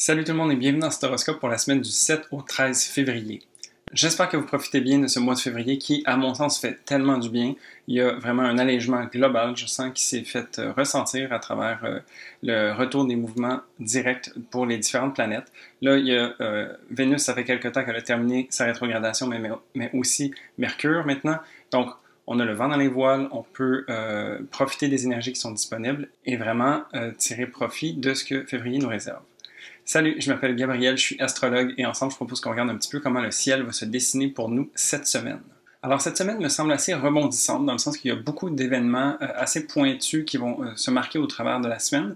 Salut tout le monde et bienvenue dans cet horoscope pour la semaine du 7 au 13 février. J'espère que vous profitez bien de ce mois de février qui, à mon sens, fait tellement du bien. Il y a vraiment un allègement global, je sens, qui s'est fait ressentir à travers le retour des mouvements directs pour les différentes planètes. Là, il y a Vénus, ça fait quelque temps qu'elle a terminé sa rétrogradation, mais aussi Mercure maintenant. Donc, on a le vent dans les voiles, on peut profiter des énergies qui sont disponibles et vraiment tirer profit de ce que février nous réserve. Salut, je m'appelle Gabriel, je suis astrologue et ensemble je propose qu'on regarde un petit peu comment le ciel va se dessiner pour nous cette semaine. Alors cette semaine me semble assez rebondissante dans le sens qu'il y a beaucoup d'événements assez pointus qui vont se marquer au travers de la semaine.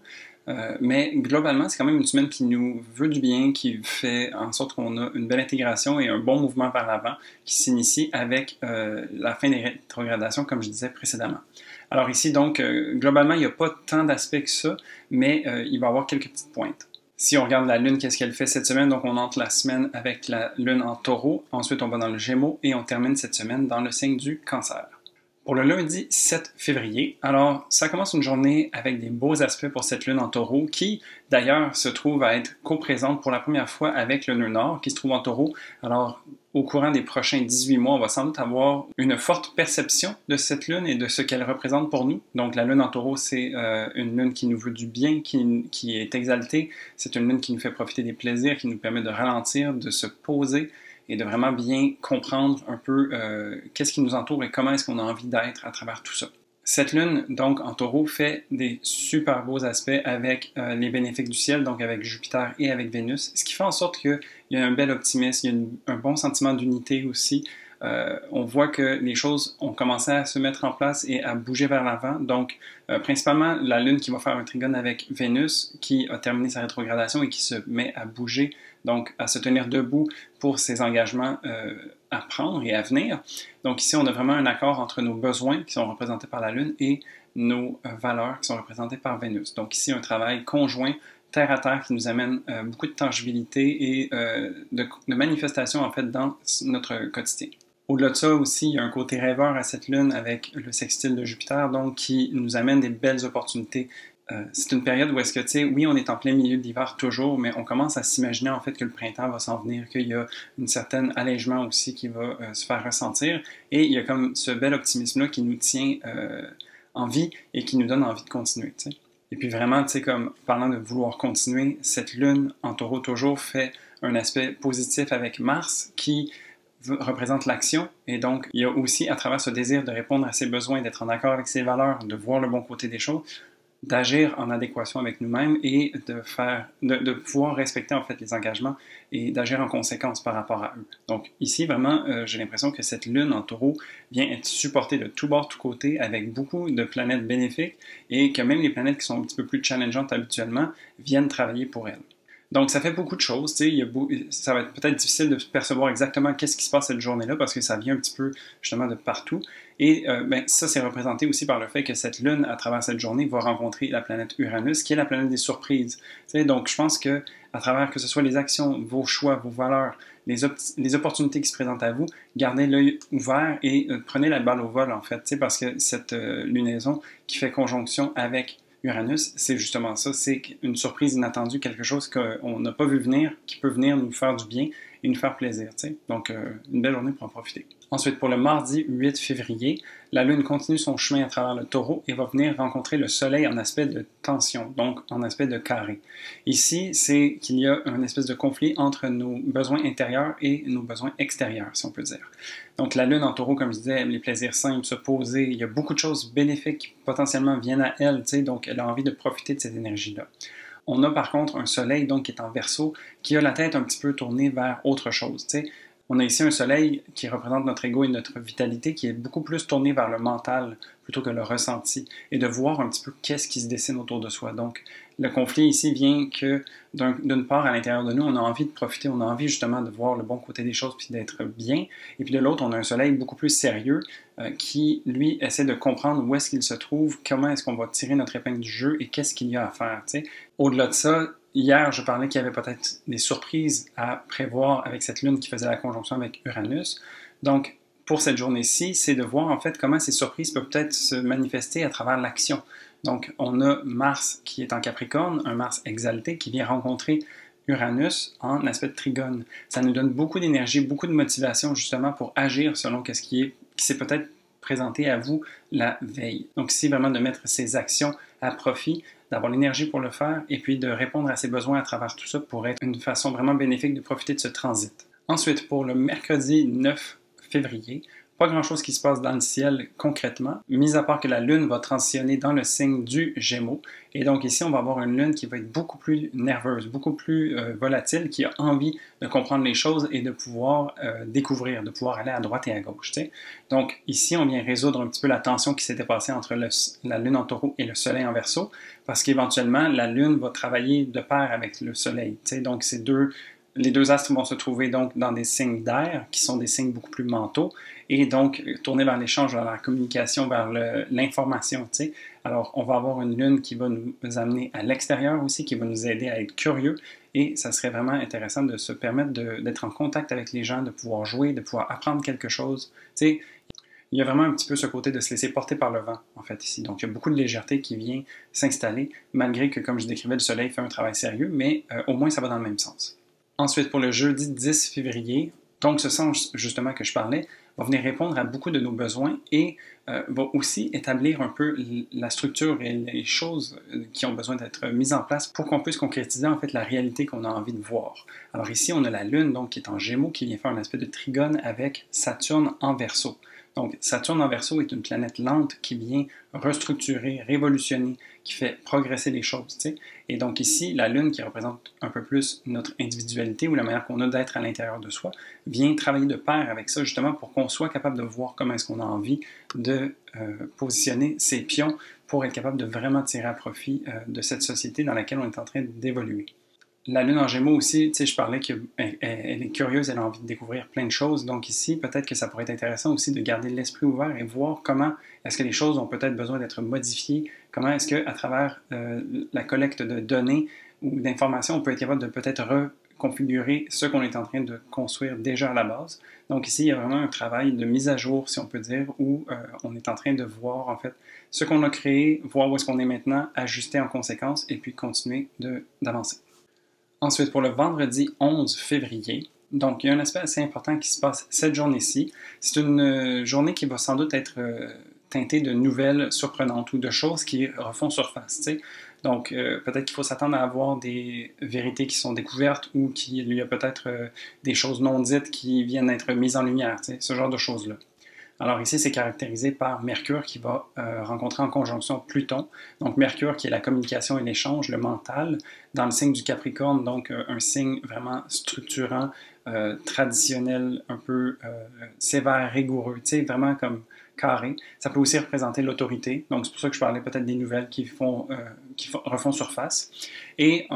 Mais globalement, c'est quand même une semaine qui nous veut du bien, qui fait en sorte qu'on a une belle intégration et un bon mouvement vers l'avant qui s'initie avec la fin des rétrogradations, comme je disais précédemment. Alors ici, donc, globalement, il n'y a pas tant d'aspects que ça, mais il va y avoir quelques petites pointes. Si on regarde la Lune, qu'est-ce qu'elle fait cette semaine? Donc, on entre la semaine avec la Lune en Taureau. Ensuite, on va dans le Gémeaux et on termine cette semaine dans le signe du Cancer. Pour le lundi 7 février, alors ça commence une journée avec des beaux aspects pour cette lune en taureau qui d'ailleurs se trouve à être co-présente pour la première fois avec le nœud nord qui se trouve en taureau. Alors au courant des prochains 18 mois, on va sans doute avoir une forte perception de cette lune et de ce qu'elle représente pour nous. Donc la lune en taureau, c'est une lune qui nous veut du bien, qui est exaltée. C'est une lune qui nous fait profiter des plaisirs, qui nous permet de ralentir, de se poser et de vraiment bien comprendre un peu qu'est-ce qui nous entoure et comment est-ce qu'on a envie d'être à travers tout ça. Cette lune, donc, en taureau, fait des super beaux aspects avec les bénéfices du ciel, donc avec Jupiter et avec Vénus, ce qui fait en sorte qu'il y a un bel optimisme, il y a un bon sentiment d'unité aussi. On voit que les choses ont commencé à se mettre en place et à bouger vers l'avant. Donc, principalement, la Lune qui va faire un trigone avec Vénus, qui a terminé sa rétrogradation et qui se met à bouger, donc à se tenir debout pour ses engagements à prendre et à venir. Donc ici, on a vraiment un accord entre nos besoins qui sont représentés par la Lune et nos valeurs qui sont représentées par Vénus. Donc ici, un travail conjoint terre à terre qui nous amène beaucoup de tangibilité et de manifestation en fait dans notre quotidien. Au-delà de ça aussi, il y a un côté rêveur à cette lune avec le sextile de Jupiter, donc qui nous amène des belles opportunités. C'est une période où est-ce que, tu sais, oui, on est en plein milieu de l'hiver toujours, mais on commence à s'imaginer en fait que le printemps va s'en venir, qu'il y a un certain allègement aussi qui va se faire ressentir, et il y a comme ce bel optimisme-là qui nous tient en vie et qui nous donne envie de continuer, tu sais. Et puis vraiment, tu sais, comme parlant de vouloir continuer, cette lune en taureau toujours fait un aspect positif avec Mars qui représente l'action et donc il y a aussi à travers ce désir de répondre à ses besoins, d'être en accord avec ses valeurs, de voir le bon côté des choses, d'agir en adéquation avec nous-mêmes et de pouvoir respecter en fait les engagements et d'agir en conséquence par rapport à eux. Donc ici vraiment j'ai l'impression que cette lune en taureau vient être supportée de tous bords, tous côtés avec beaucoup de planètes bénéfiques et que même les planètes qui sont un petit peu plus challengeantes habituellement viennent travailler pour elle. Donc, ça fait beaucoup de choses. Ça va être peut-être difficile de percevoir exactement qu'est-ce qui se passe cette journée-là parce que ça vient un petit peu justement de partout. Et ça, c'est représenté aussi par le fait que cette lune, à travers cette journée, va rencontrer la planète Uranus, qui est la planète des surprises. Donc, je pense que à travers que ce soit les actions, vos choix, vos valeurs, les opportunités qui se présentent à vous, gardez l'œil ouvert et prenez la balle au vol, en fait, parce que cette lunaison qui fait conjonction avec Uranus, c'est justement ça, c'est une surprise inattendue, quelque chose qu'on n'a pas vu venir, qui peut venir nous faire du bien et nous faire plaisir. T'sais. Donc, une belle journée pour en profiter. Ensuite, pour le mardi 8 février, la Lune continue son chemin à travers le taureau et va venir rencontrer le Soleil en aspect de tension, donc en aspect de carré. Ici, c'est qu'il y a un espèce de conflit entre nos besoins intérieurs et nos besoins extérieurs, si on peut dire. Donc, la Lune en taureau, comme je disais, aime les plaisirs simples, se poser. Il y a beaucoup de choses bénéfiques qui potentiellement viennent à elle, donc elle a envie de profiter de cette énergie-là. On a par contre un Soleil donc, qui est en Verseau, qui a la tête un petit peu tournée vers autre chose. T'sais. On a ici un Soleil qui représente notre ego et notre vitalité, qui est beaucoup plus tourné vers le mental plutôt que le ressenti, et de voir un petit peu qu'est-ce qui se dessine autour de soi. Donc, le conflit ici vient que, d'une part, à l'intérieur de nous, on a envie de profiter, on a envie justement de voir le bon côté des choses puis d'être bien, et puis de l'autre, on a un Soleil beaucoup plus sérieux qui, lui, essaie de comprendre où est-ce qu'il se trouve, comment est-ce qu'on va tirer notre épingle du jeu et qu'est-ce qu'il y a à faire. T'sais. Au-delà de ça, hier, je parlais qu'il y avait peut-être des surprises à prévoir avec cette lune qui faisait la conjonction avec Uranus. Donc, pour cette journée-ci, c'est de voir en fait comment ces surprises peuvent peut-être se manifester à travers l'action. Donc, on a Mars qui est en Capricorne, un Mars exalté qui vient rencontrer Uranus en aspect de trigone. Ça nous donne beaucoup d'énergie, beaucoup de motivation justement pour agir selon ce qui s'est peut-être présenté à vous la veille. Donc ici, vraiment de mettre ses actions à profit, d'avoir l'énergie pour le faire et puis de répondre à ses besoins à travers tout ça pour être une façon vraiment bénéfique de profiter de ce transit. Ensuite, pour le mercredi 9 février, pas grand-chose qui se passe dans le ciel concrètement, mis à part que la Lune va transitionner dans le signe du Gémeaux. Et donc ici, on va avoir une Lune qui va être beaucoup plus nerveuse, beaucoup plus volatile, qui a envie de comprendre les choses et de pouvoir découvrir, de pouvoir aller à droite et à gauche. T'sais. Donc ici, on vient résoudre un petit peu la tension qui s'était passée entre la Lune en Taureau et le Soleil en Verseau, parce qu'éventuellement, la Lune va travailler de pair avec le Soleil. T'sais. Donc les deux astres vont se trouver donc dans des signes d'air, qui sont des signes beaucoup plus mentaux, et donc tourner vers l'échange, vers la communication, vers l'information. Alors, on va avoir une lune qui va nous amener à l'extérieur aussi, qui va nous aider à être curieux, et ça serait vraiment intéressant de se permettre d'être en contact avec les gens, de pouvoir jouer, de pouvoir apprendre quelque chose. Il y a vraiment un petit peu ce côté de se laisser porter par le vent, en fait, ici. Donc, il y a beaucoup de légèreté qui vient s'installer, malgré que, comme je décrivais, le soleil fait un travail sérieux, mais au moins, ça va dans le même sens. Ensuite, pour le jeudi 10 février, donc ce sens justement que je parlais, va venir répondre à beaucoup de nos besoins et va aussi établir un peu la structure et les choses qui ont besoin d'être mises en place pour qu'on puisse concrétiser en fait la réalité qu'on a envie de voir. Alors ici, on a la Lune donc qui est en Gémeaux, qui vient faire un aspect de trigone avec Saturne en Verseau. Donc, Saturne en Verseau est une planète lente qui vient restructurer, révolutionner, qui fait progresser les choses. T'sais. Et donc ici, la Lune, qui représente un peu plus notre individualité ou la manière qu'on a d'être à l'intérieur de soi, vient travailler de pair avec ça, justement, pour qu'on soit capable de voir comment est-ce qu'on a envie de positionner ses pions pour être capable de vraiment tirer à profit de cette société dans laquelle on est en train d'évoluer. La Lune en Gémeaux aussi, tu sais, je parlais qu'elle est curieuse, elle a envie de découvrir plein de choses. Donc ici, peut-être que ça pourrait être intéressant aussi de garder l'esprit ouvert et voir comment est-ce que les choses ont peut-être besoin d'être modifiées, comment est-ce qu'à travers la collecte de données ou d'informations, on peut être capable de peut-être reconfigurer ce qu'on est en train de construire déjà à la base. Donc ici, il y a vraiment un travail de mise à jour, si on peut dire, où on est en train de voir en fait ce qu'on a créé, voir où est-ce qu'on est maintenant, ajuster en conséquence et puis continuer d'avancer. Ensuite, pour le vendredi 11 février, donc il y a un aspect assez important qui se passe cette journée-ci. C'est une journée qui va sans doute être teintée de nouvelles surprenantes ou de choses qui refont surface. T'sais. Donc peut-être qu'il faut s'attendre à avoir des vérités qui sont découvertes ou qu'il y a peut-être des choses non dites qui viennent être mises en lumière, ce genre de choses-là. Alors ici, c'est caractérisé par Mercure qui va rencontrer en conjonction Pluton. Donc Mercure qui est la communication et l'échange, le mental, dans le signe du Capricorne, donc un signe vraiment structurant, traditionnel, un peu sévère, rigoureux, tu sais, vraiment comme carré. Ça peut aussi représenter l'autorité. Donc c'est pour ça que je parlais peut-être des nouvelles qui refont surface. Et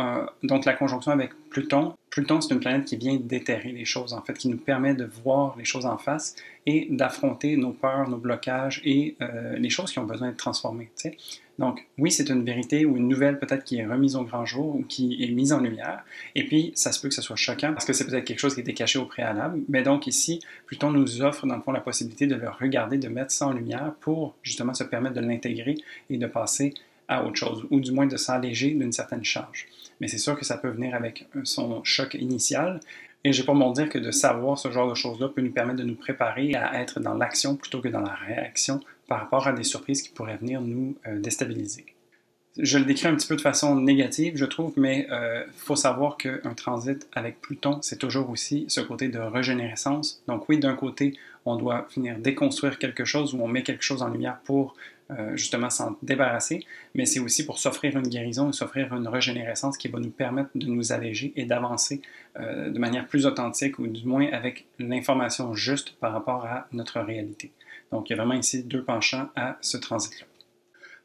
donc la conjonction avec Pluton. Pluton, c'est une planète qui vient déterrer les choses, en fait, qui nous permet de voir les choses en face et d'affronter nos peurs, nos blocages et les choses qui ont besoin d'être transformées. Tu sais. Donc, oui, c'est une vérité ou une nouvelle peut-être qui est remise au grand jour ou qui est mise en lumière. Et puis, ça se peut que ce soit choquant parce que c'est peut-être quelque chose qui était caché au préalable. Mais donc ici, Pluton nous offre dans le fond la possibilité de le regarder, de mettre ça en lumière pour justement se permettre de l'intégrer et de passer à autre chose, ou du moins de s'alléger d'une certaine charge. Mais c'est sûr que ça peut venir avec son choc initial, et j'ai pas mon dire que de savoir ce genre de choses-là peut nous permettre de nous préparer à être dans l'action plutôt que dans la réaction par rapport à des surprises qui pourraient venir nous déstabiliser. Je le décris un petit peu de façon négative, je trouve, mais faut savoir qu'un transit avec Pluton, c'est toujours aussi ce côté de régénérescence. Donc oui, d'un côté, on doit finir déconstruire quelque chose ou on met quelque chose en lumière pour justement s'en débarrasser, mais c'est aussi pour s'offrir une guérison et s'offrir une régénérescence qui va nous permettre de nous alléger et d'avancer de manière plus authentique ou du moins avec l'information juste par rapport à notre réalité. Donc il y a vraiment ici deux penchants à ce transit-là.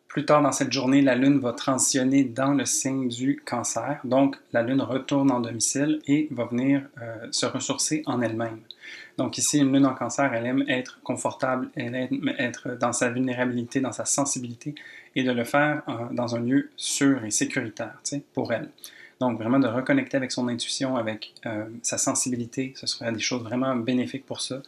Plus tard dans cette journée, la Lune va transitionner dans le signe du Cancer. Donc, la Lune retourne en domicile et va venir se ressourcer en elle-même. Donc ici, une Lune en Cancer, elle aime être confortable, elle aime être dans sa vulnérabilité, dans sa sensibilité, et de le faire dans un lieu sûr et sécuritaire, tu sais, pour elle. Donc vraiment de reconnecter avec son intuition, avec sa sensibilité, ce serait des choses vraiment bénéfiques pour ça.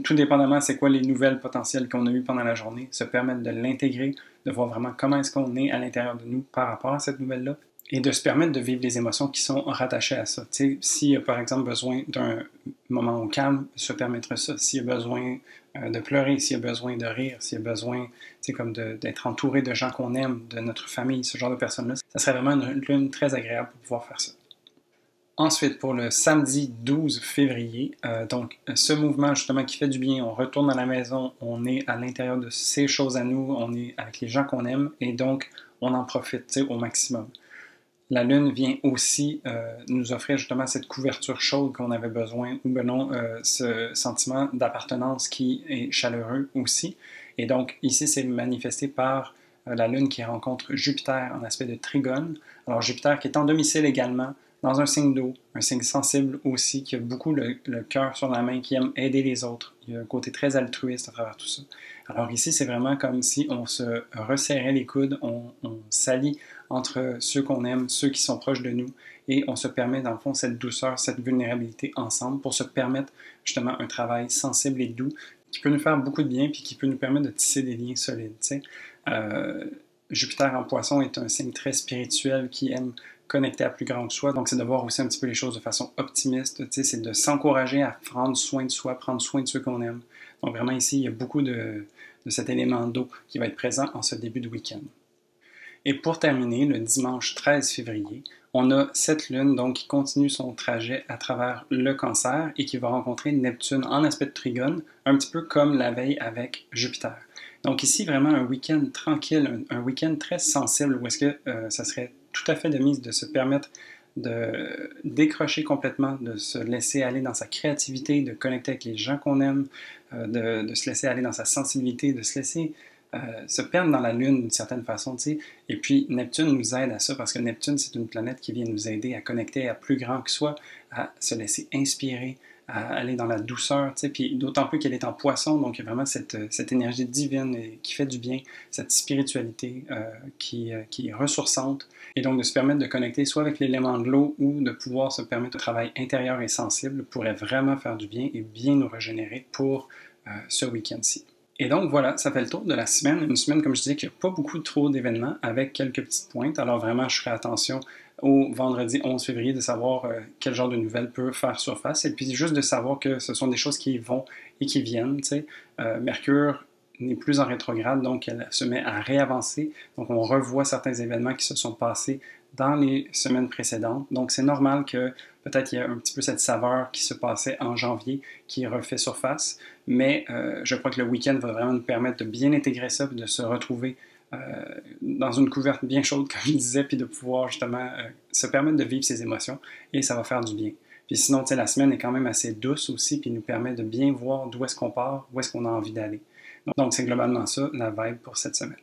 Tout dépendamment c'est quoi les nouvelles potentielles qu'on a eues pendant la journée, se permettre de l'intégrer, de voir vraiment comment est-ce qu'on est à l'intérieur de nous par rapport à cette nouvelle-là, et de se permettre de vivre les émotions qui sont rattachées à ça. S'il y a par exemple besoin d'un moment au calme, se permettre ça. S'il y a besoin de pleurer, s'il y a besoin de rire, s'il y a besoin comme d'être entouré de gens qu'on aime, de notre famille, ce genre de personnes-là, ça serait vraiment une lune très agréable pour pouvoir faire ça. Ensuite, pour le samedi 12 février, donc ce mouvement justement qui fait du bien, on retourne à la maison, on est à l'intérieur de ces choses à nous, on est avec les gens qu'on aime et donc on en profite au maximum. La Lune vient aussi nous offrir justement cette couverture chaude qu'on avait besoin, ou ben non, ce sentiment d'appartenance qui est chaleureux aussi. Et donc ici, c'est manifesté par la Lune qui rencontre Jupiter en aspect de trigone. Alors Jupiter qui est en domicile également, dans un signe d'eau, un signe sensible aussi, qui a beaucoup le cœur sur la main, qui aime aider les autres. Il y a un côté très altruiste à travers tout ça. Alors ici, c'est vraiment comme si on se resserrait les coudes, on s'allie entre ceux qu'on aime, ceux qui sont proches de nous, et on se permet, dans le fond, cette douceur, cette vulnérabilité ensemble pour se permettre justement un travail sensible et doux qui peut nous faire beaucoup de bien puis qui peut nous permettre de tisser des liens solides. Jupiter en poisson est un signe très spirituel qui aime connecter à plus grand que soi, donc c'est de voir aussi un petit peu les choses de façon optimiste, c'est de s'encourager à prendre soin de soi, prendre soin de ceux qu'on aime. Donc vraiment ici, il y a beaucoup de cet élément d'eau qui va être présent en ce début de week-end. Et pour terminer, le dimanche 13 février, on a cette lune donc, qui continue son trajet à travers le Cancer et qui va rencontrer Neptune en aspect de trigone, un petit peu comme la veille avec Jupiter. Donc ici, vraiment un week-end tranquille, un week-end très sensible où est-ce que ça serait tout à fait de mise de se permettre de décrocher complètement, de se laisser aller dans sa créativité, de connecter avec les gens qu'on aime, de se laisser aller dans sa sensibilité, de se laisser se perdre dans la Lune d'une certaine façon, tu sais. Et puis Neptune nous aide à ça parce que Neptune, c'est une planète qui vient nous aider à connecter à plus grand que soi, à se laisser inspirer, à aller dans la douceur, tu sais. Puis d'autant plus qu'elle est en poisson, donc il y a vraiment cette énergie divine qui fait du bien, cette spiritualité qui est ressourçante. Et donc de se permettre de connecter soit avec l'élément de l'eau ou de pouvoir se permettre un travail intérieur et sensible pourrait vraiment faire du bien et bien nous régénérer pour ce week-end-ci. Et donc voilà, ça fait le tour de la semaine. Une semaine, comme je disais, qui n'a pas beaucoup trop d'événements avec quelques petites pointes. Alors vraiment, je ferai attention au vendredi 11 février de savoir quel genre de nouvelles peut faire surface. Et puis juste de savoir que ce sont des choses qui vont et qui viennent. Mercure n'est plus en rétrograde, donc elle se met à réavancer. Donc on revoit certains événements qui se sont passés dans les semaines précédentes. Donc c'est normal que peut-être il y a un petit peu cette saveur qui se passait en janvier qui refait surface, mais je crois que le week-end va vraiment nous permettre de bien intégrer ça et de se retrouver dans une couverte bien chaude, comme je disais, puis de pouvoir justement se permettre de vivre ses émotions et ça va faire du bien. Puis sinon, la semaine est quand même assez douce aussi, puis nous permet de bien voir d'où est-ce qu'on part, où est-ce qu'on a envie d'aller. Donc c'est globalement ça, la vibe pour cette semaine.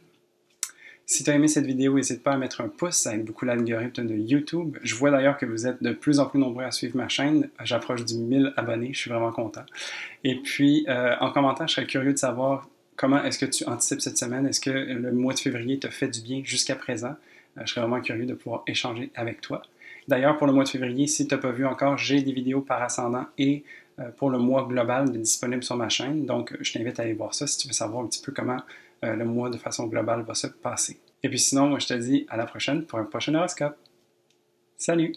Si tu as aimé cette vidéo, n'hésite pas à mettre un pouce, ça aide beaucoup l'algorithme de YouTube. Je vois d'ailleurs que vous êtes de plus en plus nombreux à suivre ma chaîne. J'approche du 1000 abonnés, je suis vraiment content. Et puis, en commentaire, je serais curieux de savoir comment est-ce que tu anticipes cette semaine. Est-ce que le mois de février te fait du bien jusqu'à présent? Je serais vraiment curieux de pouvoir échanger avec toi. D'ailleurs, pour le mois de février, si tu n'as pas vu encore, j'ai des vidéos par ascendant et pour le mois global disponibles sur ma chaîne. Donc, je t'invite à aller voir ça si tu veux savoir un petit peu comment le mois de façon globale va se passer. Et puis sinon, moi je te dis à la prochaine pour un prochain horoscope. Salut!